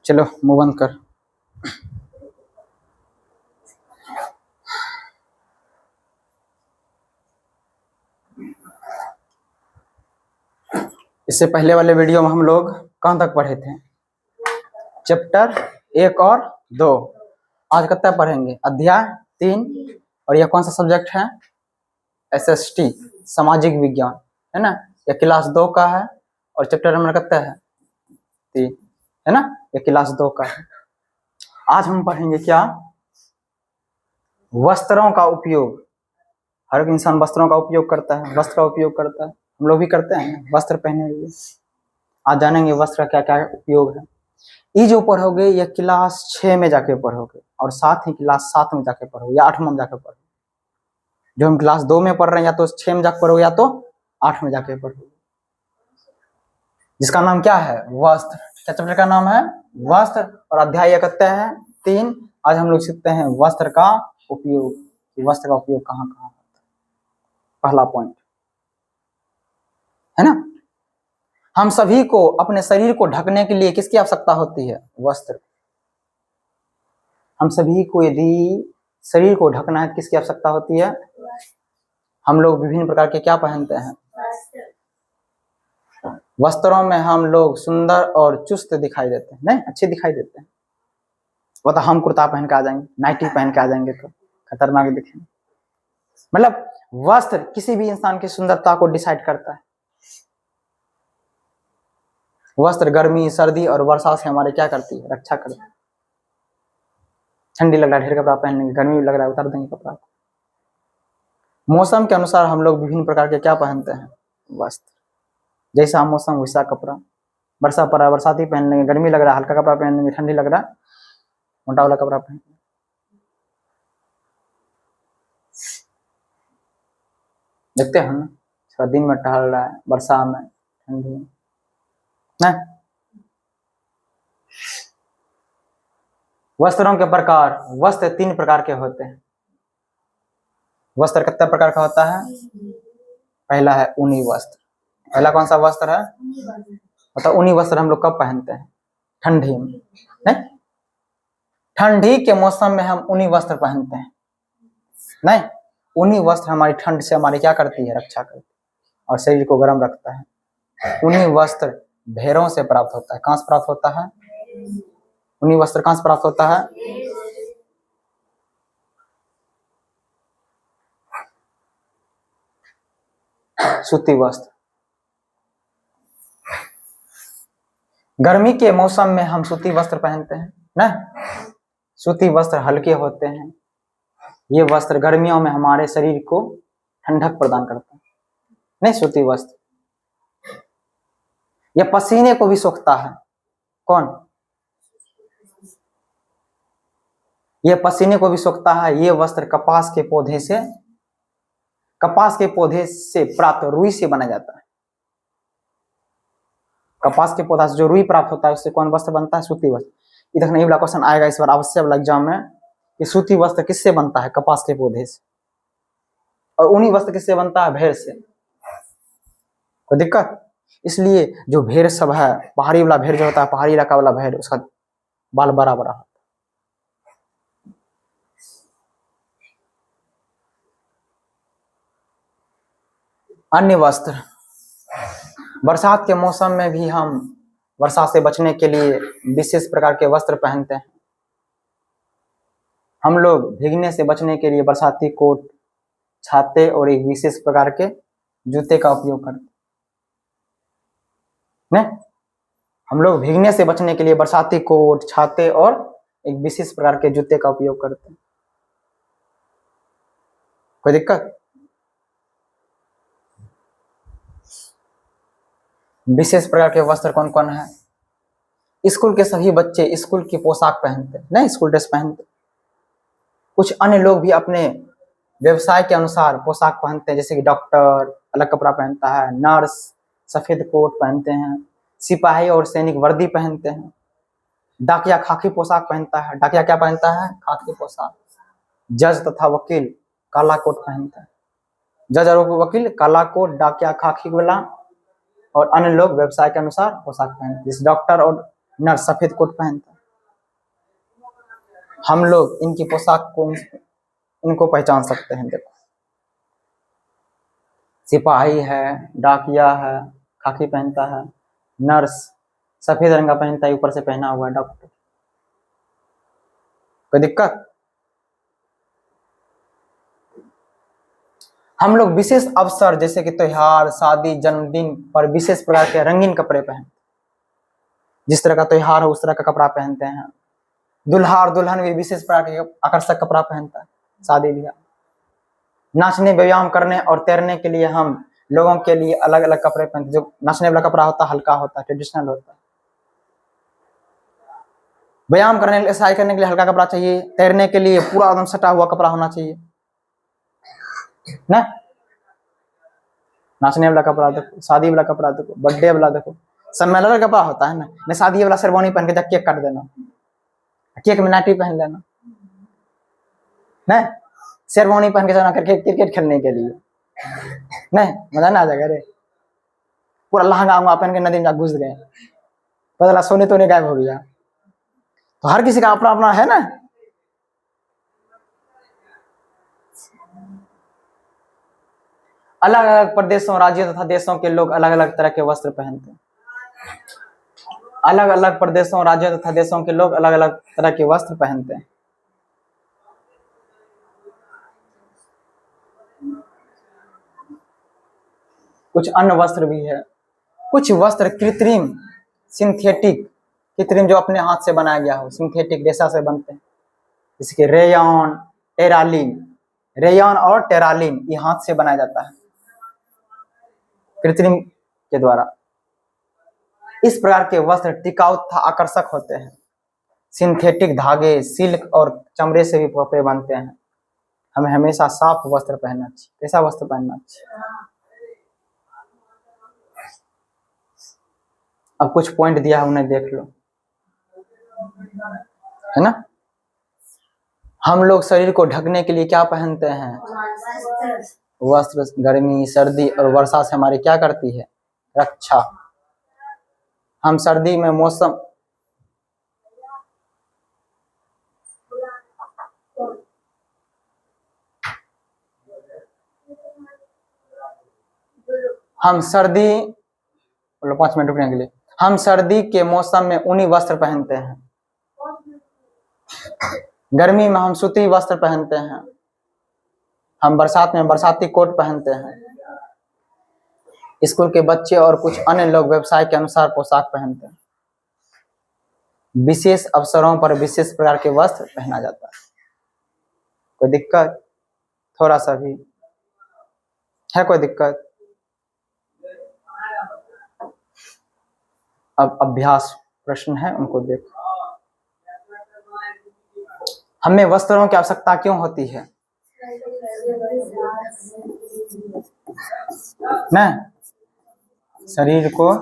चलो मुंह बंद कर। इससे पहले वाले वीडियो में हम लोग कहाँ तक पढ़े थे? चैप्टर 1 और 2। आज कितना पढ़ेंगे? अध्याय 3। और यह कौन सा सब्जेक्ट है? SST, सामाजिक विज्ञान, है ना। यह क्लास 2 का है और चैप्टर नंबर कितना है? 3, है ना। यह क्लास 2 का है। आज हम पढ़ेंगे क्या? वस्त्रों का उपयोग। हर एक इंसान वस्त्रों का उपयोग करता है, वस्त्र का उपयोग करता है। हम लोग भी करते हैं वस्त्र पहने हुए। आज जानेंगे वस्त्र का क्या क्या उपयोग है। ये जो पढ़ोगे ये क्लास 6 में जाके पढ़ोगे और साथ ही क्लास 7 में जाके पढ़ोगे या 8 में जाके पढ़ोगे। जो हम क्लास 2 में पढ़ रहे हैं या तो 6 में जाके पढ़ोगे या तो 8 में जाके पढ़ोगे, जिसका नाम क्या है? वस्त्र। क्या चैप्टर का नाम है? वस्त्र। और अध्याय कितने हैं? 3। आज हम लोग सीखते हैं वस्त्र का उपयोग। वस्त्र का उपयोग कहाँ कहाँ होता है, पहला पॉइंट, है ना। हम सभी को अपने शरीर को ढकने के लिए किसकी आवश्यकता होती है? वस्त्र। हम सभी को यदि शरीर को ढकना है किसकी आवश्यकता होती है? हम लोग विभिन्न प्रकार के क्या पहनते हैं? वस्त्रों में हम लोग सुंदर और चुस्त दिखाई देते हैं, नहीं अच्छे दिखाई देते हैं। वो तो हम कुर्ता पहन के आ जाएंगे, नाइटी पहन के आ जाएंगे तो खतरनाक दिखेंगे। मतलब वस्त्र किसी भी इंसान की सुंदरता को डिसाइड करता है। वस्त्र गर्मी, सर्दी और वर्षा से हमारे क्या करती है? रक्षा करती है। ठंडी लग रहा है ढेर कपड़ा पहन लेंगे, गर्मी लग रहा है उतार देंगे कपड़ा। मौसम के अनुसार हम लोग विभिन्न प्रकार के क्या पहनते हैं? वस्त्र। जैसा मौसम वैसा कपड़ा। वर्षा पड़ रहा है बरसाती पहन लेंगे, गर्मी लग रहा है हल्का कपड़ा पहन लेंगे, ठंडी लग रहा है मोटा वाला कपड़ा पहन लेंगे। देखते हैं ना, थोड़ा दिन में टहल रहा है, वर्षा में, ठंडी में, नहीं। वस्त्रों के प्रकार। वस्त्र 3 प्रकार के होते हैं। वस्त्र कितने प्रकार का होता है? पहला है ऊनी वस्त्र। पहला कौन सा वस्त्र है? मतलब ऊनी वस्त्र हम लोग कब पहनते हैं? ठंडी में, नहीं। ठंडी के मौसम में हम ऊनी वस्त्र पहनते हैं, नहीं। ऊनी वस्त्र हमारी ठंड से हमारी क्या करती है? रक्षा करती है और शरीर को गर्म रखता है। ऊनी वस्त्र भेड़ों से प्राप्त होता है। कहां से प्राप्त होता है? ऊनी वस्त्र कहां से प्राप्त होता है? सूती वस्त्र। गर्मी के मौसम में हम सूती वस्त्र पहनते हैं ना। सूती वस्त्र हल्के होते हैं। ये वस्त्र गर्मियों में हमारे शरीर को ठंडक प्रदान करता है, नहीं। सूती वस्त्र यह पसीने को भी सोखता है। कौन? यह पसीने को भी सोखता है। ये वस्त्र कपास के पौधे से प्राप्त रुई से बना जाता है। कपास के पौधा से जो रुई प्राप्त होता है उससे कौन वस्त्र बनता है? सूती वस्त्र। इधर नहीं वाला क्वेश्चन आएगा इस बार अवश्य वाला एग्जाम में कि सूती वस्त्र किससे बनता है? कपास के पौधे से। और ऊनी वस्त्र किससे बनता है? भेड़ से। कोई दिक्कत? इसलिए जो भेड़ सब है, पहाड़ी वाला भेड़ जो होता है, पहाड़ी इलाका वाला भेड़, उसका बाल बड़ा बड़ा होता है। अन्य वस्त्र। बरसात के मौसम में भी हम वर्षा से बचने के लिए विशेष प्रकार के वस्त्र पहनते हैं। हम लोग भीगने से बचने के लिए बरसाती कोट, छाते और एक विशेष प्रकार के जूते का उपयोग करते हैं। हम लोग भीगने से बचने के लिए बरसाती कोट, छाते और एक विशेष प्रकार के जूते का उपयोग करते हैं। कोई दिक्कत? विशेष प्रकार के वस्त्र कौन कौन है? स्कूल के सभी बच्चे स्कूल की पोशाक पहनते हैं, नहीं, स्कूल ड्रेस पहनते। कुछ अन्य लोग भी अपने व्यवसाय के अनुसार पोशाक पहनते हैं, जैसे कि डॉक्टर अलग कपड़ा पहनता है, नर्स सफेद कोट पहनते हैं, सिपाही और सैनिक वर्दी पहनते हैं, डाकिया खाकी पोशाक पहनता है। डाकिया क्या पहनता है? खाकी पोशाक। जज तथा वकील काला कोट पहनता है। जज और वकील काला कोट, डाकिया खाकी वाला, और अन्य लोग व्यवसाय के अनुसार पोशाक पहनते हैं। जैसे डॉक्टर और नर्स सफेद कोट पहनता है। हम लोग इनकी पोशाक को इनको पहचान सकते हैं। देखो, सिपाही है, डाकिया है, खाकी पहनता है, नर्स सफेद रंग का पहनता है, ऊपर से पहना हुआ है डॉक्टर। कोई दिक्कत? हम लोग विशेष अवसर जैसे कि त्योहार, शादी, जन्मदिन पर विशेष प्रकार के रंगीन कपड़े पहनते, जिस तरह का त्योहार हो उस तरह का कपड़ा पहनते हैं। दुल्हा और दुल्हन भी विशेष प्रकार के आकर्षक कपड़ा पहनता है शादी ब्याह। नाचने, व्यायाम करने और तैरने के लिए हम लोगों के लिए अलग अलग कपड़े पहनते। जो नाचने वाला कपड़ा होता है हल्का होता है, ट्रेडिशनल होता है। व्यायाम करने के लिए, एक्सरसाइज करने के लिए हल्का कपड़ा चाहिए। तैरने के लिए पूरा एकदम सटा हुआ कपड़ा होना चाहिए ना। नाचने वाला कपड़ा देखो, शादी वाला कपड़ा देखो, बर्थडे वाला देखो, सब में अलग कपड़ा होता है ना। शादी वाला शेरवानी पहन के केक काट देना, केक में नाटी पहन लेना, नहीं शेरवानी पहन के जाना करके क्रिकेट खेलने के लिए, नहीं मजा ना आ जाएगा रे। पूरा लहंगा उंगा पहन के नदी में घुस गए, पता चला सोने तो नहीं गायब हो गया। तो हर किसी का अपना अपना है ना। अलग अलग प्रदेशों, राज्यों तथा देशों के लोग अलग अलग तरह के वस्त्र पहनते हैं। अलग अलग प्रदेशों, राज्यों तथा देशों के लोग अलग अलग तरह के वस्त्र पहनते हैं। कुछ अन्य वस्त्र भी है। कुछ वस्त्र कृत्रिम, सिंथेटिक, कृत्रिम जो अपने हाथ से बनाया गया हो, सिंथेटिक रेशा से बनते हैं, जैसे कि रेयन, टेरालिन। रेयन और टेरालिन ये हाथ से बनाया जाता है कृत्रिम के द्वारा। इस प्रकार के वस्त्र टिकाऊ तथा आकर्षक होते हैं। सिंथेटिक धागे, सिल्क और चमड़े से भी कपड़े बनते हैं। हमें हमेशा साफ वस्त्र पहनना चाहिए। कैसा वस्त्र पहनना चाहिए? अब कुछ पॉइंट दिया है, उन्हें देख लो, है ना। हम लोग शरीर को ढकने के लिए क्या पहनते हैं? वस्त्र। गर्मी, सर्दी और वर्षा से हमारी क्या करती है? रक्षा। हम सर्दी में मौसम हम सर्दी 5 मिनट रुकने के लिए, हम सर्दी के मौसम में ऊनी वस्त्र पहनते हैं। गर्मी में हम सूती वस्त्र पहनते हैं। हम बरसात में बरसाती कोट पहनते हैं। स्कूल के बच्चे और कुछ अन्य लोग व्यवसाय के अनुसार पोशाक पहनते हैं। विशेष अवसरों पर विशेष प्रकार के वस्त्र पहना जाता है। कोई दिक्कत? थोड़ा सा भी है कोई दिक्कत? अब अभ्यास प्रश्न है, उनको देखो। हमें वस्त्रों की आवश्यकता क्यों होती है? ना, शरीर को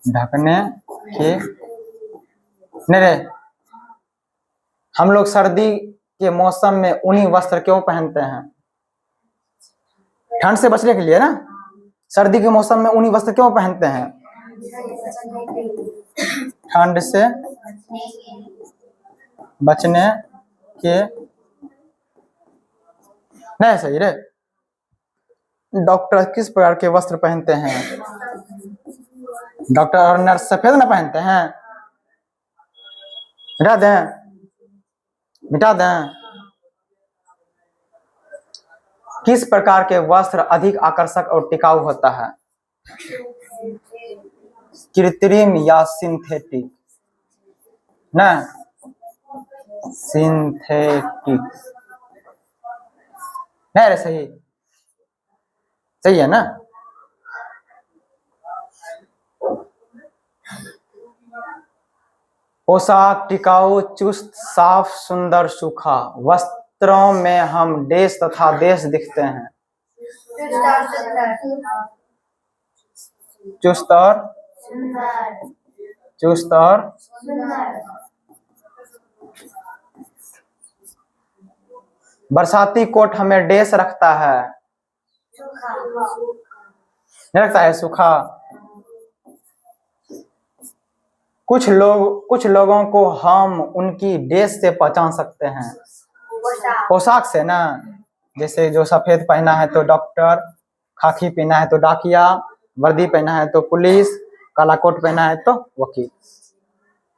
ढकने के। नहीं रे, हम लोग सर्दी के मौसम में ऊनी वस्त्र क्यों पहनते हैं? ठंड से बचने के लिए ना। सर्दी के मौसम में ऊनी वस्त्र क्यों पहनते हैं? ठंड से बचने के। नहीं सही रे। डॉक्टर किस प्रकार के वस्त्र पहनते हैं? डॉक्टर और नर्स सफेद ना पहनते हैं? मिटा दें, मिटा दें। किस प्रकार के वस्त्र अधिक आकर्षक और टिकाऊ होता है? कृत्रिम या सिंथेटिक? ना, सिंथेटिक। नहीं रे, सही सही है ना। पोशाक टिकाऊ, चुस्त, साफ, सुंदर, सूखा। वस्त्रों में हम देश तथा देश दिखते हैं। चुस्त और बरसाती कोट हमें डेस रखता है, नहीं रखता है, सूखा। कुछ लोगों को हम उनकी ड्रेस से पहचान सकते हैं। पोशाक से ना, जैसे जो सफेद पहना है तो डॉक्टर, खाकी पहना है तो डाकिया, वर्दी पहना है तो पुलिस, काला कोट पहना है तो वकील।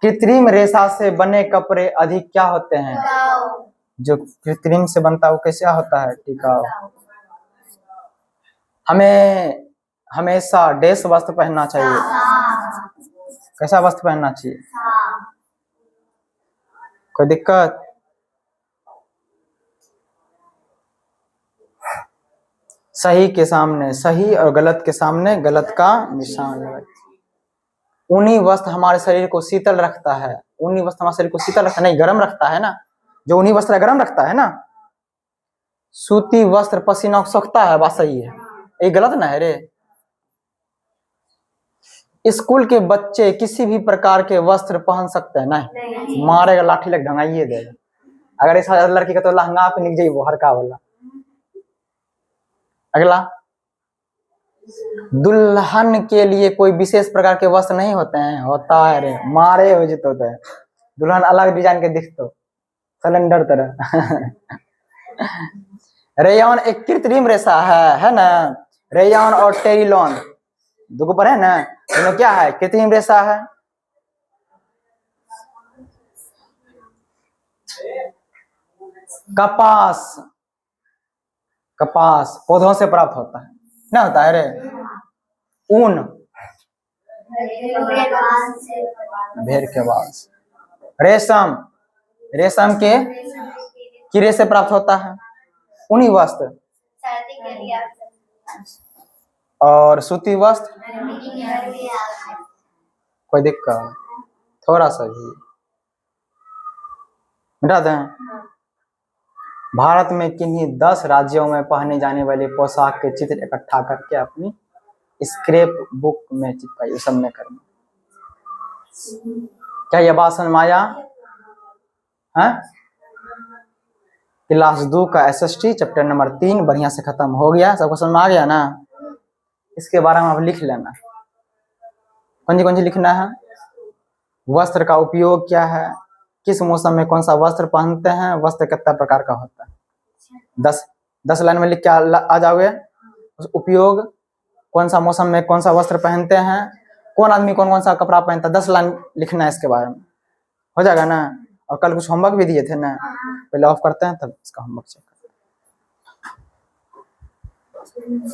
कृत्रिम रेशा से बने कपड़े अधिक क्या होते हैं? जो कृत्रिम से बनता है वो कैसा होता है? टिकाऊ। हमें हमेशा ड्रेस वस्त्र पहनना चाहिए। कैसा वस्त्र पहनना चाहिए? कोई दिक्कत? सही के सामने सही और गलत के सामने गलत का निशान लगाइए। ऊनी वस्त्र हमारे शरीर को शीतल रखता है। ऊनी वस्त्र हमारे शरीर को शीतल रखता नहीं, गर्म रखता है ना। जो ऊनी वस्त्र है गर्म रखता है ना। सूती वस्त्र पसीना को सोखता है, बात सही है। ये गलत ना है रे। स्कूल के बच्चे किसी भी प्रकार के वस्त्र पहन सकते हैं? नहीं, मारेगा लाठी लग ढंगाइए देगा। अगर इस लड़की का तो लहंगा पे निक जाइए हरका वाला। अगला, दुल्हन के लिए कोई विशेष प्रकार के वस्त्र नहीं होते हैं? होता है रे, मारे हो जित होता है। दुल्हन अलग डिजाइन के दिखतो, सिलेंडर तरह। रेयन एक कृत्रिम रेशा है ना। रेयन और टेरिलॉन दो पर है ना, दोनों क्या है? कृत्रिम रेशा है। कपास पौधों से प्राप्त होता है ना, होता है रे। ऊन भेड़ के बाल से। रेशम के कीड़े से प्राप्त होता है ऊनी वस्त्र। और सूती वस्त्र कोई दिक्कत? थोड़ा सा भी मिटा दें। भारत में किन्हीं 10 राज्यों में पहने जाने वाले पोशाक के चित्र इकट्ठा करके अपनी स्क्रैप बुक में चिपकाइए। सब में करना। क्या यह बात समझ में आया? क्लास 2 का SST चैप्टर नंबर 3 बढ़िया से खत्म हो गया। सबको समझ में आ गया ना? इसके बारे में आप लिख लेना। कौन सी लिखना है? वस्त्र का उपयोग क्या है, किस मौसम में कौन सा वस्त्र पहनते हैं, वस्त्र कितना प्रकार का होता है। 10 लाइन में लिख के आ जाओगे। उपयोग, कौन सा मौसम में कौन सा वस्त्र पहनते हैं, कौन आदमी कौन सा कपड़ा पहनता है। 10 लाइन लिखना है इसके बारे में, हो जाएगा ना। और कल कुछ होमवर्क भी दिए थे ना, पहले ऑफ करते हैं तब इसका होमवर्क चेक करते हैं।